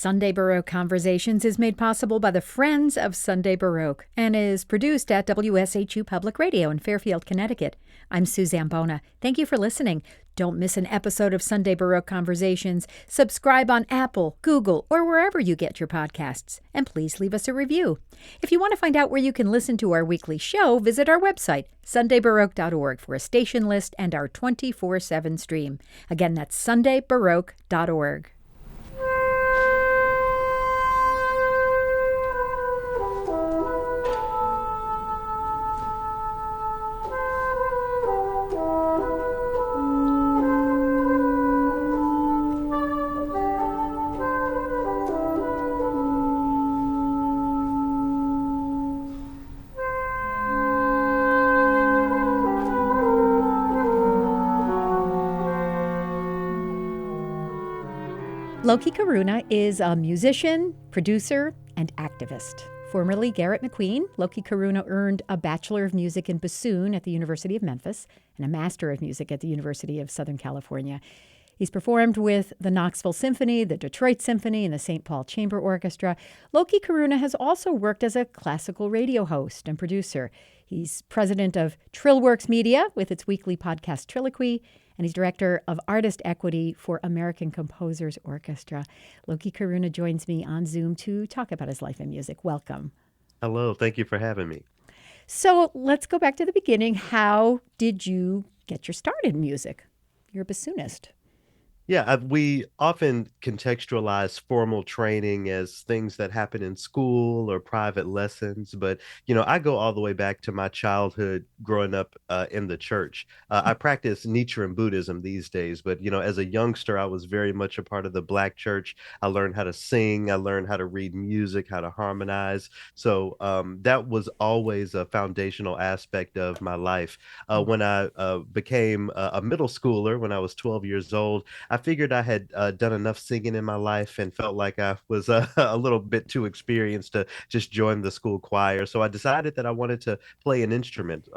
Sunday Baroque Conversations is made possible by the Friends of Sunday Baroque and is produced at WSHU Public Radio in Fairfield, Connecticut. I'm Suzanne Bona. Thank you for listening. Don't miss an episode of Sunday Baroque Conversations. Subscribe on Apple, Google, or wherever you get your podcasts. And please leave us a review. If you want to find out where you can listen to our weekly show, visit our website, sundaybaroque.org, for a station list and our 24/7 stream. Again, that's sundaybaroque.org. Loki Karuna is a musician, producer, and activist. Formerly Garrett McQueen, Loki Karuna earned a Bachelor of Music in Bassoon at the University of Memphis and a Master of Music at the University of Southern California. He's performed with the Knoxville Symphony, the Detroit Symphony, and the St. Paul Chamber Orchestra. Loki Karuna has also worked as a classical radio host and producer. He's president of Trillworks Media with its weekly podcast Trilloquoy, and he's director of artist equity for American Composers Orchestra. Loki Karuna joins me on Zoom to talk about his life and music. Welcome. Hello, thank you for having me. So let's go back to the beginning. How did you get your start in music? You're a bassoonist. Yeah, we often contextualize formal training as things that happen in school or private lessons, but I go all the way back to my childhood growing up in the church. I practice Nichiren Buddhism these days, but as a youngster, I was very much a part of the Black church. I learned how to sing, I learned how to read music, how to harmonize. So that was always a foundational aspect of my life. When I became a middle schooler, when I was 12 years old, I figured I had done enough singing in my life and felt like I was a little bit too experienced to just join the school choir. So I decided that I wanted to play an instrument.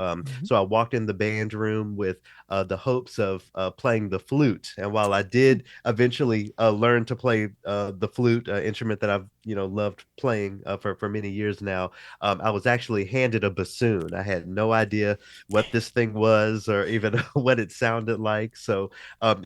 So I walked in the band room with the hopes of playing the flute. And while I did eventually learn to play the flute, instrument that I've loved playing for many years now, I was actually handed a bassoon. I had no idea what this thing was or even what it sounded like. So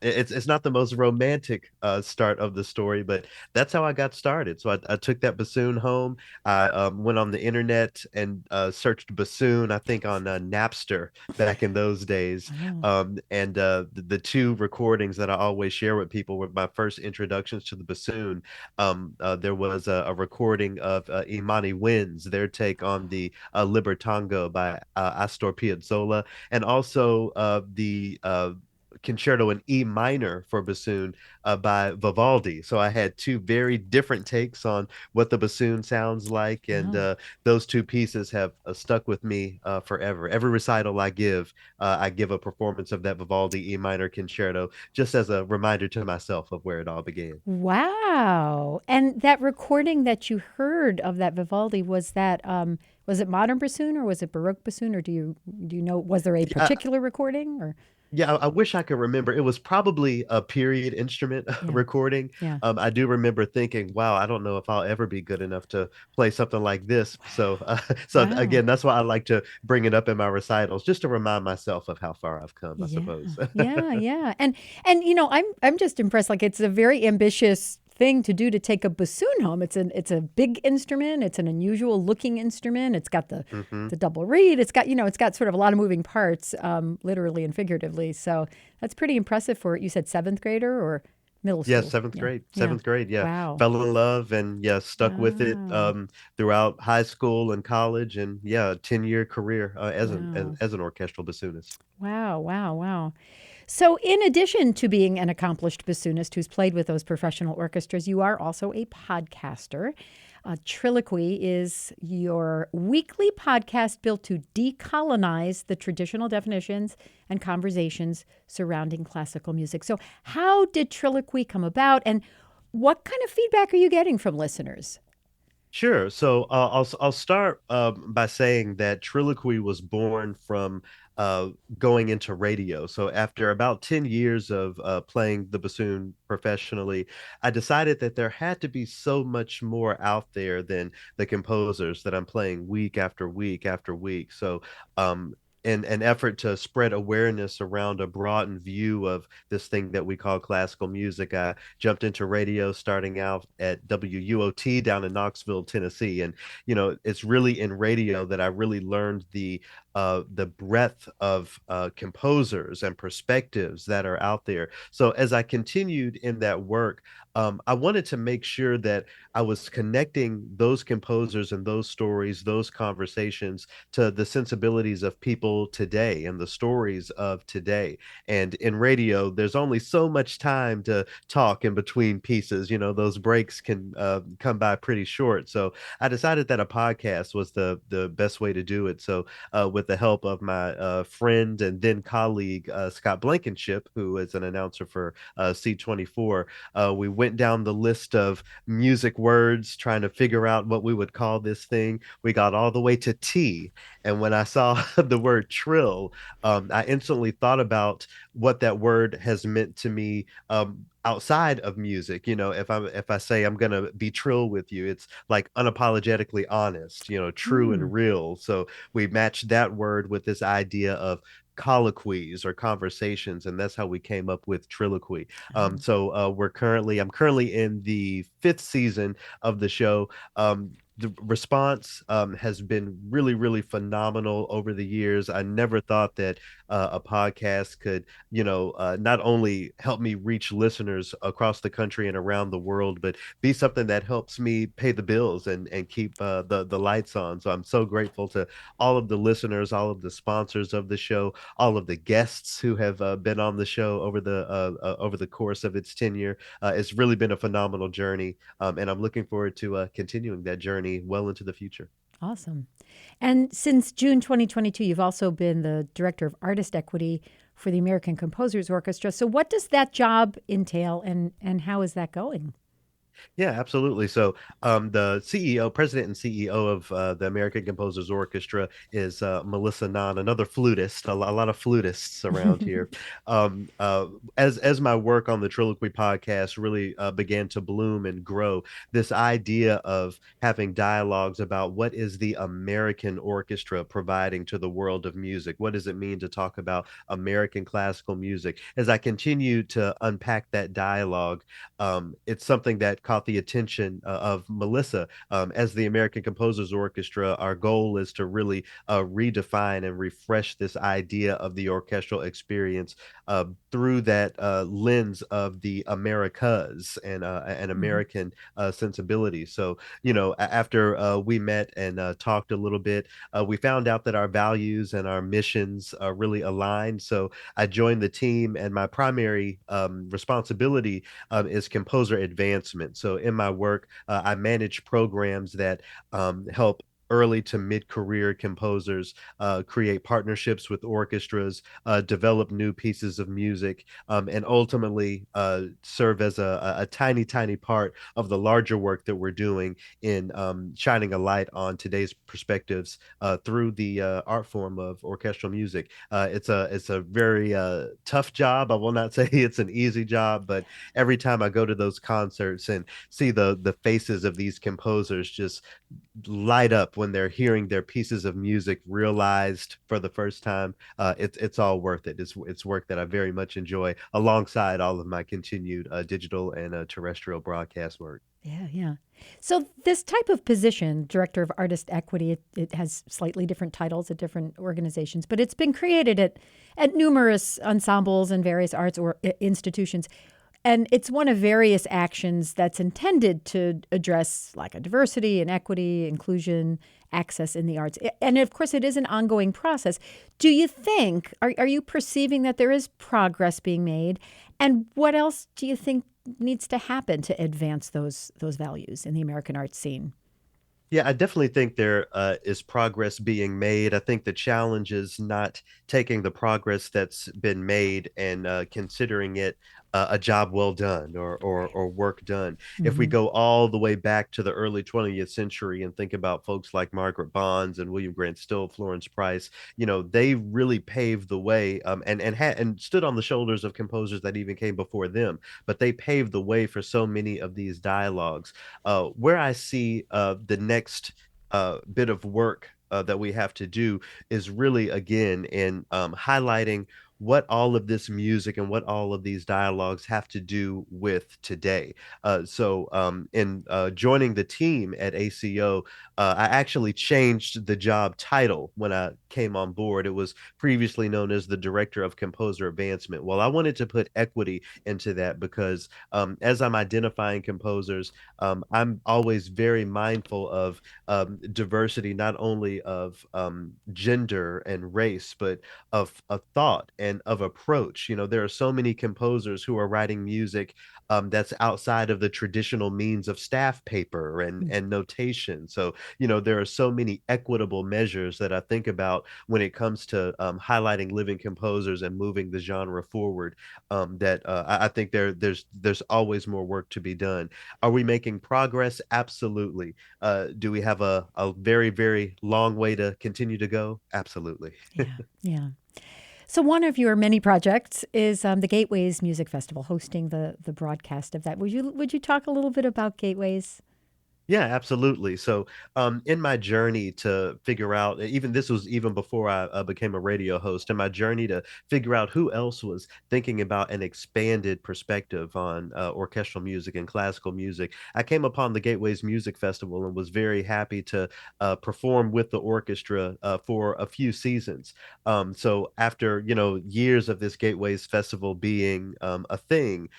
it's not the most romantic start of the story, but that's how I got started. So I took that bassoon home. I went on the internet and searched bassoon, I think on Napster back in those days. And the two recordings that I always share with people were my first introductions to the bassoon. There was a recording of Imani Winds, their take on the Libertango by Astor Piazzolla, and also the concerto in E minor for bassoon by Vivaldi. So I had two very different takes on what the bassoon sounds like, and those two pieces have stuck with me forever. Every recital I give a performance of that Vivaldi E minor concerto, just as a reminder to myself of where it all began. Wow. And that recording that you heard of that Vivaldi, was it modern bassoon or was it Baroque bassoon, or do you know, was there a particular recording or? Yeah, I wish I could remember. It was probably a period instrument recording. Yeah. I do remember thinking, "Wow, I don't know if I'll ever be good enough to play something like this." So Wow. again, that's why I like to bring it up in my recitals, just to remind myself of how far I've come, I suppose. Yeah. And I'm just impressed. Like, it's a very ambitious thing to do, to take a bassoon home. It's a big instrument. It's an unusual looking instrument. It's got the double reed. It's got sort of a lot of moving parts, literally and figuratively. So that's pretty impressive for, you said, seventh grader or middle school? Yeah, seventh grade. Yeah. Wow. Fell in love and stuck with it throughout high school and college, and a 10-year career as an orchestral bassoonist. Wow. So in addition to being an accomplished bassoonist who's played with those professional orchestras, you are also a podcaster. Trilloquoy is your weekly podcast built to decolonize the traditional definitions and conversations surrounding classical music. So how did Trilloquoy come about, and what kind of feedback are you getting from listeners? Sure. So I'll start by saying that Trilloquoy was born from uh, going into radio. So after about 10 years of playing the bassoon professionally, I decided that there had to be so much more out there than the composers that I'm playing week after week after week. So in an effort to spread awareness around a broadened view of this thing that we call classical music, I jumped into radio starting out at WUOT down in Knoxville, Tennessee. And, it's really in radio that I really learned the breadth of composers and perspectives that are out there. So as I continued in that work, I wanted to make sure that I was connecting those composers and those stories, those conversations to the sensibilities of people today and the stories of today. And in radio, there's only so much time to talk in between pieces. Those breaks can come by pretty short. So I decided that a podcast was the best way to do it. So with the help of my friend and then colleague Scott Blankenship, who is an announcer for C24, we went down the list of music words trying to figure out what we would call this thing. We got all the way to T. And when I saw the word trill, I instantly thought about what that word has meant to me outside of music. If I say I'm gonna be trill with you, it's like unapologetically honest, true and Mm. real. So we matched that word with this idea of colloquies or conversations, and that's how we came up with Trilloquoy. So I'm currently in the fifth season of the show. The response has been really, really phenomenal over the years. I never thought that a podcast could, not only help me reach listeners across the country and around the world, but be something that helps me pay the bills and keep the lights on. So I'm so grateful to all of the listeners, all of the sponsors of the show, all of the guests who have been on the show over the course of its tenure. It's really been a phenomenal journey, and I'm looking forward to continuing that journey well into the future. Awesome. And since June 2022, you've also been the Director of Artist Equity for the American Composers Orchestra. So, what does that job entail, and how is that going? Yeah, absolutely. So, the CEO, president and CEO of the American Composers Orchestra is Melissa Nahn, another flutist. A lot of flutists around here. Um, uh, as my work on the Trilloquy podcast really began to bloom and grow, this idea of having dialogues about what is the American orchestra providing to the world of music? What does it mean to talk about American classical music? As I continue to unpack that dialogue, it's something that caught the attention of Melissa. As the American Composers Orchestra, our goal is to really redefine and refresh this idea of the orchestral experience through that lens of the Americas and an Mhm. American sensibility. So, after we met and talked a little bit, we found out that our values and our missions really aligned. So I joined the team, and my primary responsibility is composer advancement. So in my work, I manage programs that help early to mid-career composers create partnerships with orchestras, develop new pieces of music, and ultimately serve as a tiny, tiny part of the larger work that we're doing in shining a light on today's perspectives through the art form of orchestral music. It's a very tough job. I will not say it's an easy job, but every time I go to those concerts and see the faces of these composers just light up when they're hearing their pieces of music realized for the first time, it's all worth it. It's work that I very much enjoy alongside all of my continued digital and terrestrial broadcast work. Yeah, yeah. So this type of position, Director of Artist Equity, it has slightly different titles at different organizations, but it's been created at numerous ensembles and various arts or institutions. And it's one of various actions that's intended to address like a diversity and equity, inclusion, access in the arts. And of course, it is an ongoing process. Do you think, are you perceiving that there is progress being made? And what else do you think needs to happen to advance those values in the American arts scene? Yeah, I definitely think there is progress being made. I think the challenge is not taking the progress that's been made and considering it a job well done or work done. If we Hmm. go all the way back to the early 20th century and think about folks like Margaret Bonds and William Grant Still, Florence Price, they really paved the way, and stood on the shoulders of composers that even came before them. But they paved the way for so many of these dialogues. Where I see the next bit of work that we have to do is really again in highlighting what all of this music and what all of these dialogues have to do with today. In joining the team at ACO, I actually changed the job title when I came on board. It was previously known as the Director of Composer Advancement. Well, I wanted to put equity into that because as I'm identifying composers, I'm always very mindful of diversity, not only of gender and race, but of thought and of approach. There are so many composers who are writing music that's outside of the traditional means of staff paper and notation. So, there are so many equitable measures that I think about when it comes to highlighting living composers and moving the genre forward. That I think there's always more work to be done. Are we making progress? Absolutely. Do we have a very, very long way to continue to go? Absolutely. Yeah, yeah. So one of your many projects is the Gateways Music Festival, hosting the broadcast of that. Would you talk a little bit about Gateways? Yeah, absolutely. So, in my journey to figure out, even this was even before I became a radio host, in my journey to figure out who else was thinking about an expanded perspective on orchestral music and classical music, I came upon the Gateways Music Festival and was very happy to perform with the orchestra for a few seasons. So, after years of this Gateways Festival being a thing,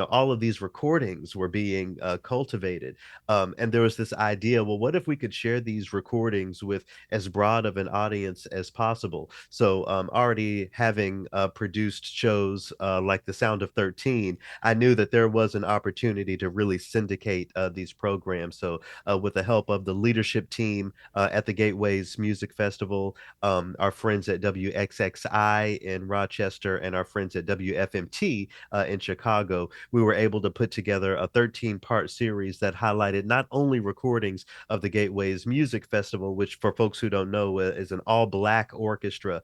all of these recordings were being cultivated, and there was this idea, well, what if we could share these recordings with as broad of an audience as possible? So, already having produced shows like The Sound of 13, I knew that there was an opportunity to really syndicate these programs. So, with the help of the leadership team at the Gateways Music Festival, our friends at WXXI in Rochester, and our friends at WFMT in Chicago, we were able to put together a 13-part series that highlighted not only recordings of the Gateways Music Festival, which for folks who don't know is an all-black orchestra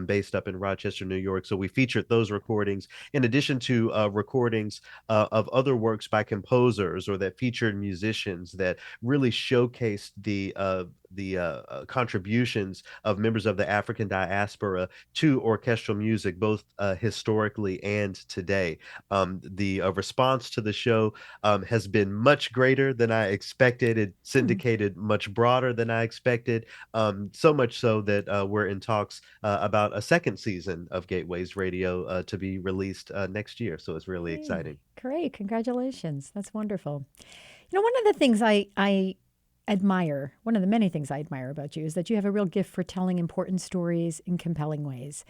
based up in Rochester, New York. So we featured those recordings in addition to recordings of other works by composers or that featured musicians that really showcased the contributions of members of the African diaspora to orchestral music, both historically and today. The response to the show has been much greater than I expected. It Hmm. syndicated much broader than I expected. So much so that we're in talks about a second season of Gateways Radio to be released next year. So it's really Hey, exciting. great. Congratulations. That's wonderful. One of the things I admire, one of the many things I admire about you is that you have a real gift for telling important stories in compelling ways.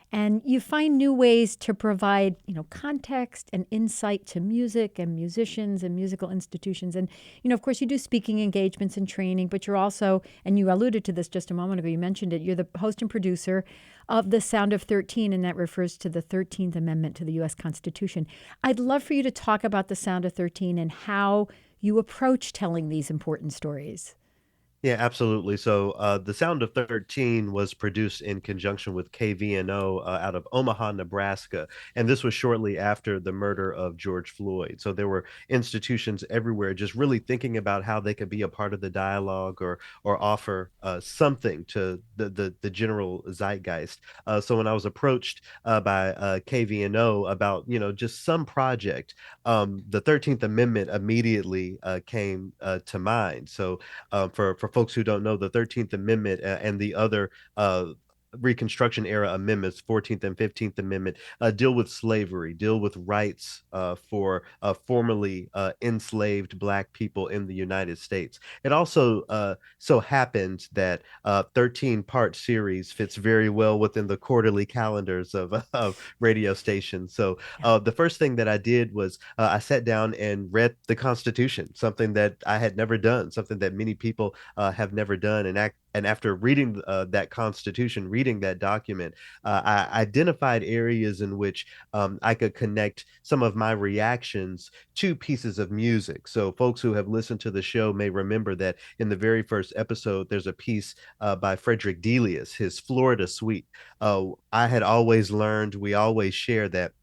And you find new ways to provide, context and insight to music and musicians and musical institutions. And, of course, you do speaking engagements and training, but you're also, and you alluded to this just a moment ago, you mentioned it, you're the host and producer of The Sound of 13, and that refers to the 13th Amendment to the U.S. Constitution. I'd love for you to talk about The Sound of 13 and how you approach telling these important stories. Yeah, absolutely. So, The Sound of 13 was produced in conjunction with KVNO out of Omaha, Nebraska. And this was shortly after the murder of George Floyd. So, there were institutions everywhere just really thinking about how they could be a part of the dialogue or offer something to the general zeitgeist. So, when I was approached by KVNO about, just some project, the 13th Amendment immediately came to mind. So, for folks who don't know, the 13th Amendment and the other Reconstruction era amendments, 14th and 15th Amendment, deal with slavery, deal with rights for formerly enslaved Black people in the United States. It also so happened that 13-part series fits very well within the quarterly calendars of radio stations. So Yeah. the first thing that I did was I sat down and read the Constitution, something that I had never done, something that many people have never done. And and after reading that Constitution, reading that document, I identified areas in which I could connect some of my reactions to pieces of music. So, folks who have listened to the show may remember that in the very first episode, there's a piece by Frederick Delius, his Florida Suite. I had always learned, we always share that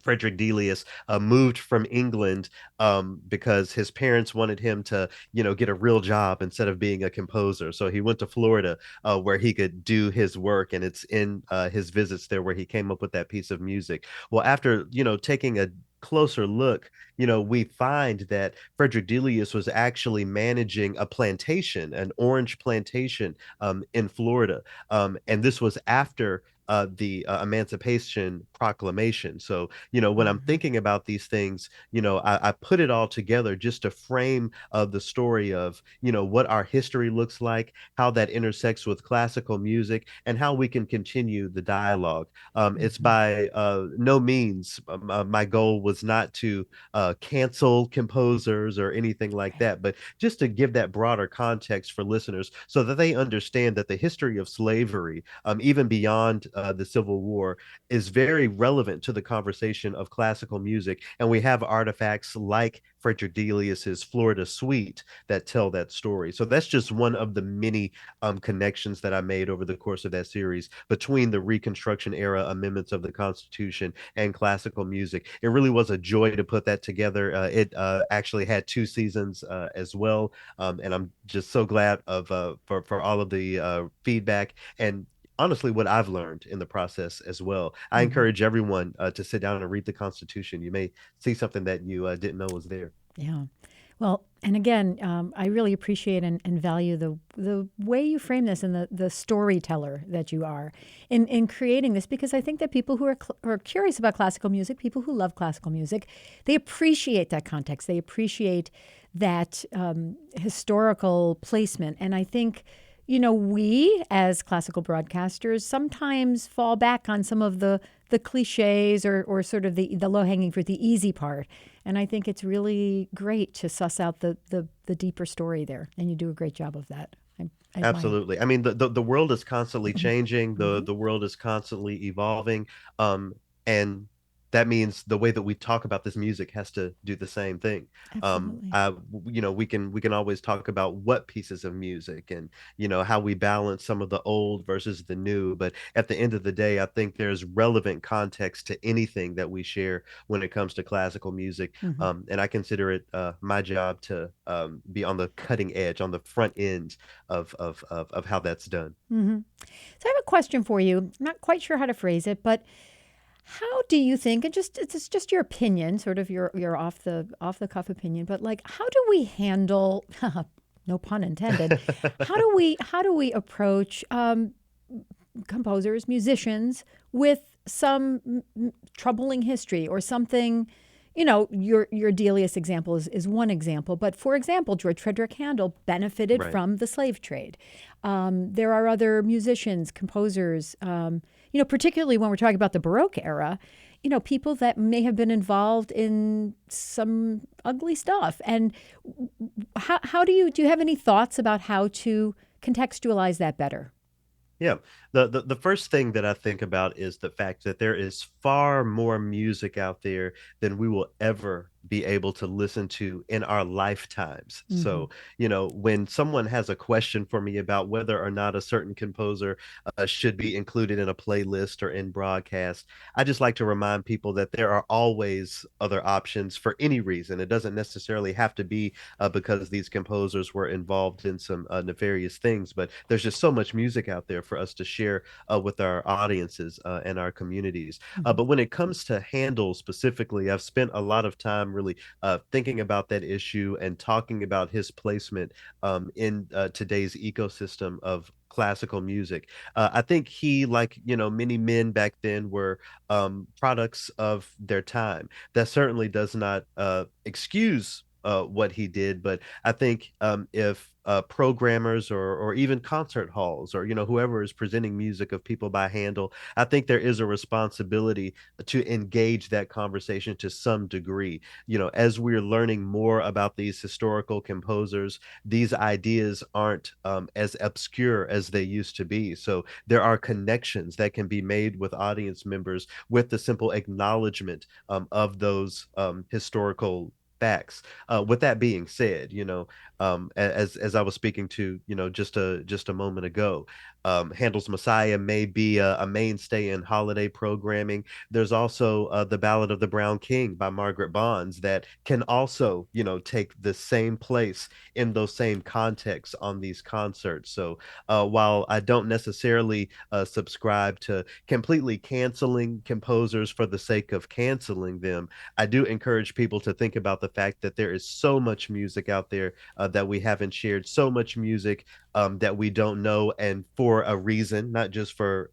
Frederick Delius moved from England because his parents wanted him to, get a real job instead of being a composer. So he went to Florida where he could do his work, and it's in his visits there where he came up with that piece of music. Well, after taking a closer look, we find that Frederick Delius was actually managing a plantation, an orange plantation in Florida, and this was after the Emancipation Proclamation. So, when I'm Mhm. thinking about these things, I put it all together just to frame the story of, what our history looks like, how that intersects with classical music, and how we can continue the dialogue. It's Mhm. by no means my goal was not to cancel composers or anything like Right. that, but just to give that broader context for listeners so that they understand that the history of slavery, even beyond the Civil War, is very relevant to the conversation of classical music. And we have artifacts like Frederick Delius's Florida Suite that tell that story. So that's just one of the many connections that I made over the course of that series between the Reconstruction era amendments of the Constitution and classical music. It really was a joy to put that together. It actually had 2 seasons as well, and I'm just so glad of for all of the feedback and honestly what I've learned in the process as well. I Mhm. encourage everyone to sit down and read the Constitution. You may see something that you didn't know was there. Yeah. Well, and again, I really appreciate and value the way you frame this and the storyteller that you are in creating this, because I think that people who are curious about classical music, people who love classical music, they appreciate that context. They appreciate that historical placement. And I think, we as classical broadcasters sometimes fall back on some of the cliches or sort of the low hanging fruit, the easy part. And I think it's really great to suss out the deeper story there. And you do a great job of that. I admire. Absolutely. I mean, the world is constantly changing. The Mhm. the world is constantly evolving. And that means the way that we talk about this music has to do the same thing. Absolutely. We can always talk about what pieces of music and how we balance some of the old versus the new. But at the end of the day, I think there's relevant context to anything that we share when it comes to classical music. Hmm. And I consider it my job to be on the cutting edge, on the front end of how that's done. Hmm. So I have a question for you. I'm not quite sure how to phrase it, but how do you think, and it's just your opinion, sort of your off the cuff opinion, but like how do we handle no pun intended, how do we approach composers, musicians with some troubling history or something. Your Delius example is one example, but for example, George Frederick Handel benefited Right. from the slave trade. There are other musicians, composers, particularly when we're talking about the Baroque era, people that may have been involved in some ugly stuff. And how do you have any thoughts about how to contextualize that better? Yeah. The first thing that I think about is the fact that there is far more music out there than we will ever be able to listen to in our lifetimes. Hmm. So, when someone has a question for me about whether or not a certain composer should be included in a playlist or in broadcast, I just like to remind people that there are always other options for any reason. It doesn't necessarily have to be because these composers were involved in some nefarious things, but there's just so much music out there for us to share with our audiences and our communities. Hmm. But when it comes to Handel specifically, I've spent a lot of time really thinking about that issue and talking about his placement in today's ecosystem of classical music. I think he, like many men back then, were products of their time. That certainly does not excuse what he did. But I think if programmers or even concert halls or whoever is presenting music of people by handle, I think there is a responsibility to engage that conversation to some degree. As we're learning more about these historical composers, these ideas aren't as obscure as they used to be. So there are connections that can be made with audience members with the simple acknowledgement of those historical facts. With that being said, as I was speaking to, just a moment ago, Handel's Messiah may be a mainstay in holiday programming. There's also the Ballad of the Brown King by Margaret Bonds that can also, take the same place in those same contexts on these concerts. So while I don't necessarily subscribe to completely canceling composers for the sake of canceling them, I do encourage people to think about the fact that there is so much music out there that we haven't shared, so much music that we don't know, and for a reason, not just for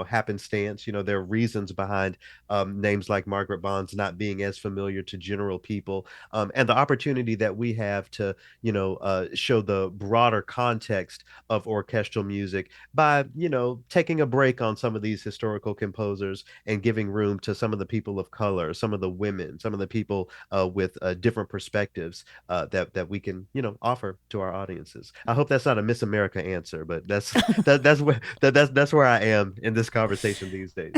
happenstance. There are reasons behind names like Margaret Bonds not being as familiar to general people, and the opportunity that we have to show the broader context of orchestral music by taking a break on some of these historical composers and giving room to some of the people of color, some of the women, some of the people with different perspectives that we can offer to our audiences. I hope that's not a Miss America answer, but that's where I am in this conversation these days.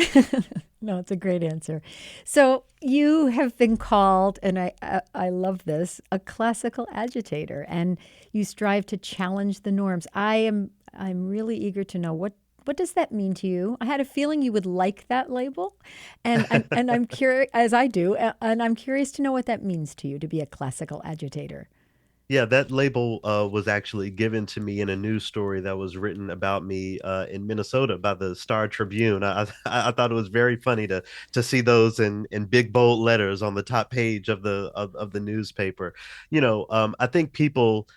No, it's a great answer. So you have been called, and I love this, a classical agitator, and you strive to challenge the norms. I'm really eager to know what does that mean to you? I had a feeling you would like that label, and I'm curious, as I do, and I'm curious to know what that means to you to be a classical agitator. Yeah, that label was actually given to me in a news story that was written about me in Minnesota by the Star Tribune. I thought it was very funny to see those in big bold letters on the top page of the newspaper. I think people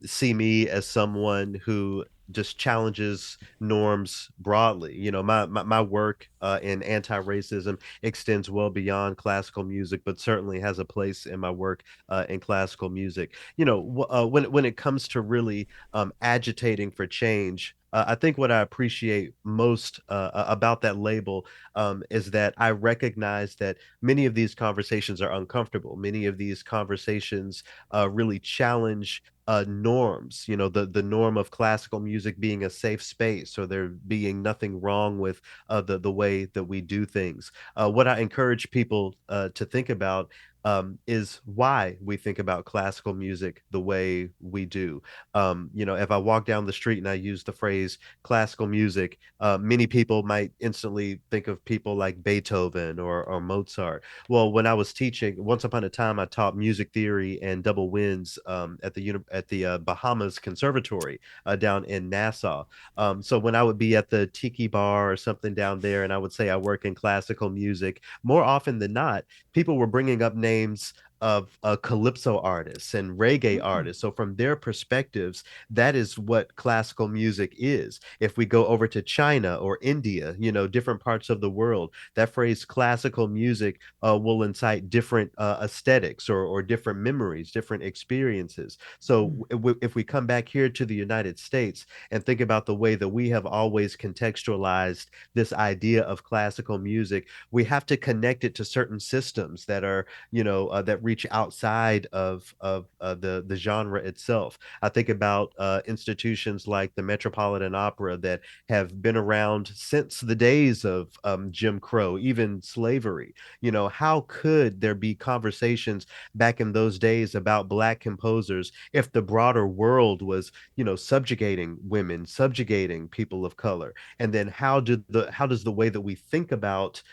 see me as someone who just challenges norms broadly. My work in anti-racism extends well beyond classical music, but certainly has a place in my work in classical music. When it comes to really agitating for change, I think what I appreciate most about that label is that I recognize that many of these conversations are uncomfortable. Many of these conversations really challenge norms. The norm of classical music being a safe space, or there being nothing wrong with the way that we do things. What I encourage people to think about is why we think about classical music the way we do. If I walk down the street and I use the phrase classical music, many people might instantly think of people like Beethoven or Mozart. Well, when I was teaching, once upon a time, I taught music theory and double winds at the Bahamas Conservatory down in Nassau. So when I would be at the tiki bar or something down there, and I would say I work in classical music, more often than not, people were bringing up names of calypso artists and reggae Mm, artists. So from their perspectives, that is what classical music is. If we go over to China or India, different parts of the world, that phrase classical music will incite different aesthetics or different memories, different experiences. So mm, if we come back here to the United States and think about the way that we have always contextualized this idea of classical music, we have to connect it to certain systems that are, that reach outside of the genre itself. I think about institutions like the Metropolitan Opera that have been around since the days of Jim Crow, even slavery. How could there be conversations back in those days about Black composers if the broader world was, subjugating women, subjugating people of color? And then how does the way that we think about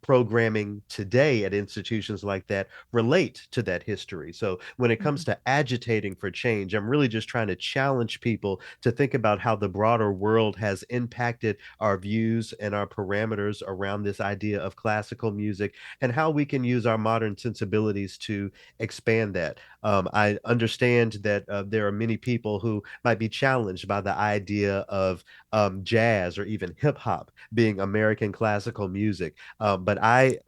programming today at institutions like that relate to that history? So when it comes mm, to agitating for change, I'm really just trying to challenge people to think about how the broader world has impacted our views and our parameters around this idea of classical music, and how we can use our modern sensibilities to expand that. I understand that there are many people who might be challenged by the idea of jazz or even hip hop being American classical music. But I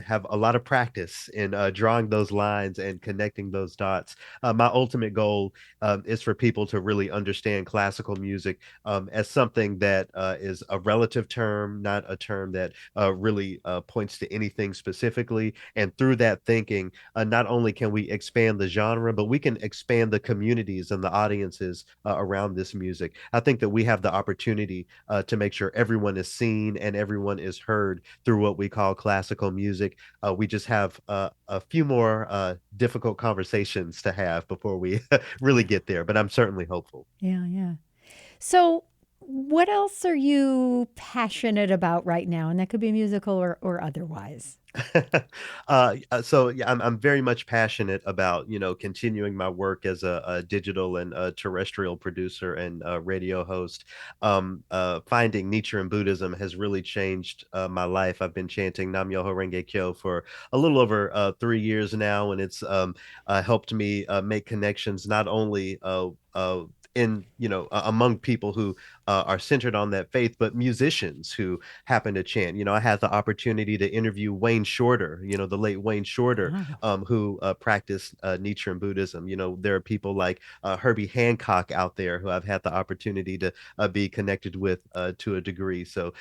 have a lot of practice in drawing those lines and connecting those dots. My ultimate goal is for people to really understand classical music as something that is a relative term, not a term that really points to anything specifically. And through that thinking, not only can we expand the genre, but we can expand the communities and the audiences around this music. I think that we have the opportunity to make sure everyone is seen and everyone is heard through what we call classical music. We just have a few more difficult conversations to have before we really Yeah. get there, but I'm certainly hopeful. Yeah, yeah. So, what else are you passionate about right now? And that could be musical or otherwise. So yeah, I'm very much passionate about, continuing my work as a digital and a terrestrial producer and radio host. Finding Nietzsche and Buddhism has really changed my life. I've been chanting Nam Myoho Renge Kyo for a little over 3 years now, and it's helped me make connections not only in among people who are centered on that faith, but musicians who happen to chant. I had the opportunity to interview Wayne Shorter, the late Wayne Shorter, Wow. who practiced Nietzsche and Buddhism. There are people like Herbie Hancock out there who I've had the opportunity to be connected with to a degree. So,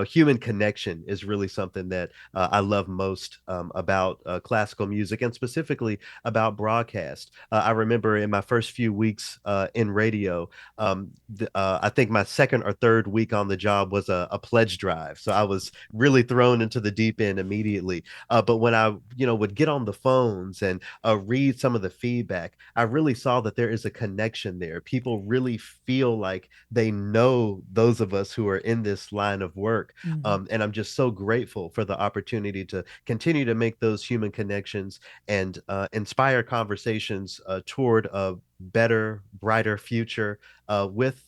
human connection is really something that I love most about classical music and specifically about broadcast. I remember in my first few weeks in radio, I think my second or third week on the job was a pledge drive. So I was really thrown into the deep end immediately. But when I, would get on the phones and read some of the feedback, I really saw that there is a connection there. People really feel like they know those of us who are in this line of work. Hmm. And I'm just so grateful for the opportunity to continue to make those human connections and inspire conversations toward a better, brighter future with,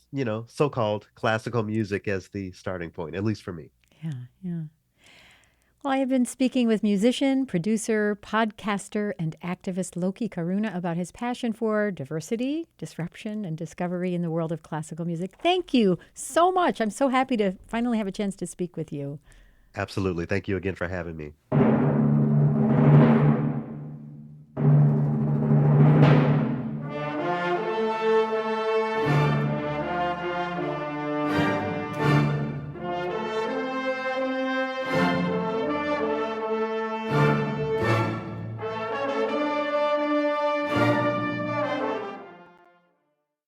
so-called classical music as the starting point, at least for me. Yeah, yeah. Well, I have been speaking with musician, producer, podcaster, and activist Loki Karuna about his passion for diversity, disruption, and discovery in the world of classical music. Thank you so much. I'm so happy to finally have a chance to speak with you. Absolutely. Thank you again for having me.